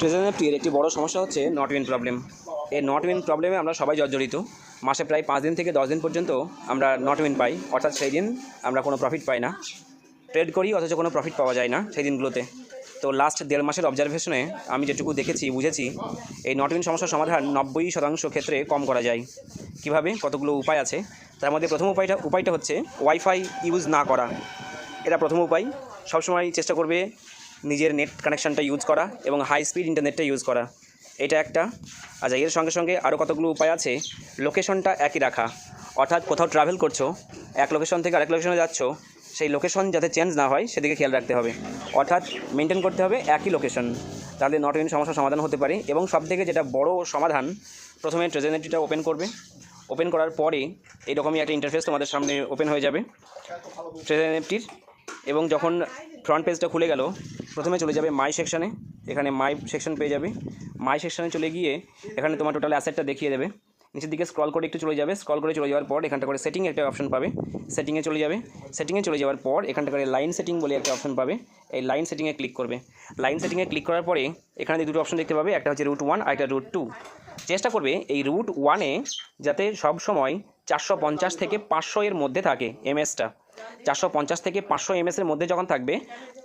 Present এফটির একটি বড় সমস্যা হচ্ছে নট উইন প্রবলেম। এই নট উইন প্রবলেমে আমরা সবাই জর্জরিত। মাসে প্রায় 5 দিন থেকে 10 দিন পর্যন্ত আমরা নট উইন পাই, অর্থাৎ সেই দিন আমরা কোনো প্রফিট পাই না। ট্রেড করি অথচ কোনো প্রফিট পাওয়া যায় না সেই দিনগুলোতে। তো লাস্ট 1.5 মাসের অবজারভেশনে আমি যেটুকু দেখেছি বুঝেছি, এই নট উইন সমস্যার সমাধান 90% ক্ষেত্রে কম করা যায়। কিভাবে? কতগুলো উপায় আছে। তার মধ্যে প্রথম উপায়টা হচ্ছে ওয়াইফাই ইউজ না করা। এটা প্রথম উপায়। সবসময় চেষ্টা করবে নিজের নেট কানেকশানটা ইউজ করা এবং হাই স্পিড ইন্টারনেটটা ইউজ করা, এটা একটা। আচ্ছা, এর সঙ্গে সঙ্গে আরও কতগুলো উপায় আছে। লোকেশনটা একই রাখা, অর্থাৎ কোথাও ট্রাভেল করছো, এক লোকেশন থেকে আরেক লোকেশনে যাচ্ছ, সেই লোকেশন যাতে চেঞ্জ না হয় সেদিকে খেয়াল রাখতে হবে, অর্থাৎ মেনটেন করতে হবে একই লোকেশন। তাহলে নট উইন সমস্যার সমাধান হতে পারে। এবং সবথেকে যেটা বড় সমাধান, প্রথমে ট্রেজারি এফটিটা ওপেন করবে। ওপেন করার পরে এইরকমই একটা ইন্টারফেস তোমাদের সামনে ওপেন হয়ে যাবে ট্রেজারি এফটির। এবং যখন ফ্রন্ট পেজটা খুলে গেল, প্রথমে চলে যাবে মাই সেকশানে। এখানে মাই সেকশন পেয়ে যাবে। মাই সেকশানে চলে গিয়ে এখানে তোমার টোটাল অ্যাসেটটা দেখিয়ে দেবে। নিচের দিকে স্ক্রল করে একটু চলে যাবে। স্ক্রল করে চলে যাওয়ার পর এখানটা করে সেটিং একটা অপশন পাবে, সেটিংয়ে চলে যাবে। সেটিংয়ে চলে যাওয়ার পর এখানটা করে লাইন সেটিং বলে একটা অপশন পাবে, এই লাইন সেটিংয়ে ক্লিক করবে। লাইন সেটিংয়ে ক্লিক করার পরে এখানে দুটো অপশন দেখতে পাবে, একটা হচ্ছে রুট 1 আর একটা রুট 2। চেষ্টা করবে এই রুট 1-এ যাতে সব সময় 450 থেকে 500 এর মধ্যে থাকে এমএসটা। 450 থেকে 500 এমএসের মধ্যে যখন থাকবে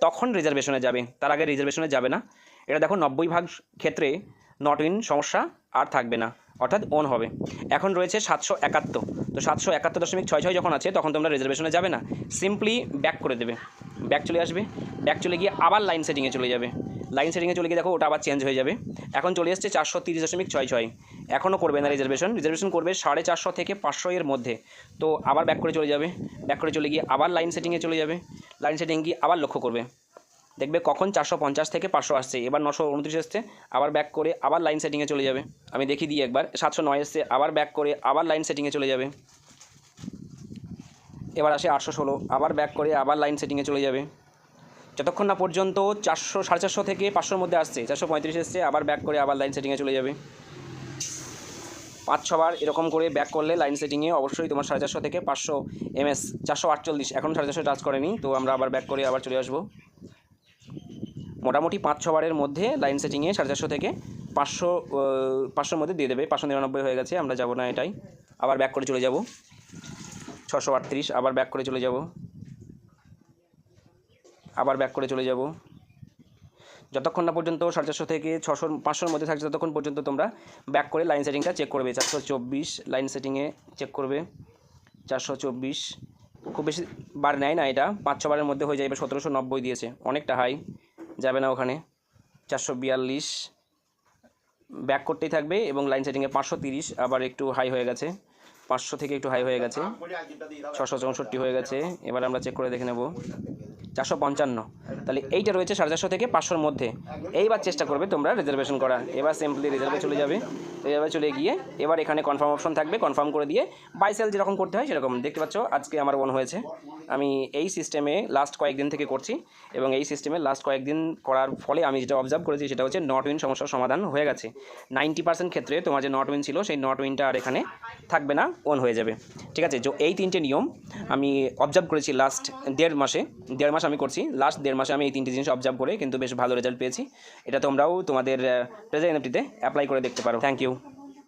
তখন রিজার্ভেশনে যাবে, তার আগে রিজার্ভেশনে যাবে না। এটা দেখো 90% ক্ষেত্রে নট উইন সমস্যা আর থাকবে না, অর্থাৎ অন হবে। এখন রয়েছে 771। তো 771.66 যখন আছে তখন তোমরা রিজার্ভেশনে যাবে না, সিম্পলি ব্যাক করে দেবে। ব্যাক চলে আসবে। ব্যাক চলে গিয়ে আবার লাইন সেটিংয়ে চলে যাবে। লাইন সেটিংয়ে চলে গিয়ে দেখো ওটা আবার চেঞ্জ হয়ে যাবে। এখন চলে এসছে 430.66। এখনও করবে না রিজার্ভেশন করবে 450 থেকে 500 এর মধ্যে। তো আবার ব্যাক করে চলে যাবে। ব্যাক করে চলে গিয়ে আবার লাইন সেটিংয়ে চলে যাবে। লাইন সেটিং গিয়ে আবার লক্ষ্য করবে, দেখবে কখন 450 থেকে 500 আসছে। এবার 929 এসছে, আবার ব্যাক করে আবার লাইন সেটিংয়ে চলে যাবে। আমি দেখি দিই একবার। 709 এসছে, আবার ব্যাক করে আবার লাইন সেটিংয়ে চলে যাবে। এবার আসে 816, আবার ব্যাক করে আবার লাইন সেটিংয়ে চলে যাবে। যতক্ষণ না পর্যন্ত 400 থেকে 500-র মধ্যে আসছে, 435 এসছে, আবার ব্যাক করে আবার লাইন সেটিংয়ে চলে যাবে। 5-6 বার এরকম করে ব্যাক করলে লাইন সেটিংয়ে অবশ্যই তোমার 450 থেকে 500 এমএস। 448 এখন 450 টাচ করেনি, তো আমরা আবার ব্যাক করে আবার চলে আসবো। মোটামুটি 5-6 বারের মধ্যে লাইন সেটিংয়ে 450 থেকে 500-500-র মধ্যে দিয়ে দেবে। 599 হয়ে গেছে, আমরা যাব না এটাই। আবার ব্যাক করে চলে যাব। 638, আবার ব্যাক করে চলে যাব। আবার ব্যাক করে চলে যাব। যতক্ষণ না পর্যন্ত 450 থেকে 600-500-র মধ্যে থাকছে ততক্ষণ পর্যন্ত তোমরা ব্যাক করে লাইন সেটিংটা চেক করবে। 424 লাইন সেটিংয়ে চেক করবে। 424 খুব বেশি বার নেয় না, এটা 5-6 বারের মধ্যে হয়ে যায়। এবার 1790 দিয়েছে, অনেকটা হাই, যাবে না ওখানে। 442 ব্যাক করতেই থাকবে এবং লাইন সেটিংয়ে 530 আবার একটু হাই হয়ে গেছে, 500 থেকে একটু হাই হয়ে গেছে। 664 হয়ে গেছে। এবার আমরা চেক করে দেখে নেব 455। তাহলে এইটা রয়েছে 450 থেকে 500-র মধ্যে। এইবার চেষ্টা করবে তোমরা রিজার্ভেশন করা। এবার সিম্পলি রিজার্ভে চলে যাবে। রিজার্ভে চলে গিয়ে এবার এখানে কনফার্ম অপশন থাকবে, কনফার্ম করে দিয়ে বাই সেল যেরকম করতে হয় সেরকম। দেখতে পাচ্ছ আজকে আমার অন হয়েছে। আমি এই সিস্টেমে লাস্ট কয়েকদিন থেকে করছি এবং এই সিস্টেমে লাস্ট কয়েকদিন করার ফলে আমি যেটা অবজার্ভ করেছি সেটা হচ্ছে নট উইন সমস্যার সমাধান হয়ে গেছে। 90% ক্ষেত্রে তোমার যে নট উইন ছিল সেই নট উইনটা আর এখানে থাকবে না, অন হয়ে যাবে। ঠিক আছে, যে এই 3টে নিয়ম আমি অবজার্ভ করেছি লাস্ট 1.5 মাসে। 1.5 মাস আমি করছি, লাস্ট 1.5 মাসে আমি এই 3টে জিনিস অবজার্ভ করে কিন্তু বেশ ভালো রেজাল্ট পেয়েছি। এটা তোমরাও তোমাদের ট্রেজারি এফটিতে অ্যাপ্লাই করে দেখতে পারো। Thank you.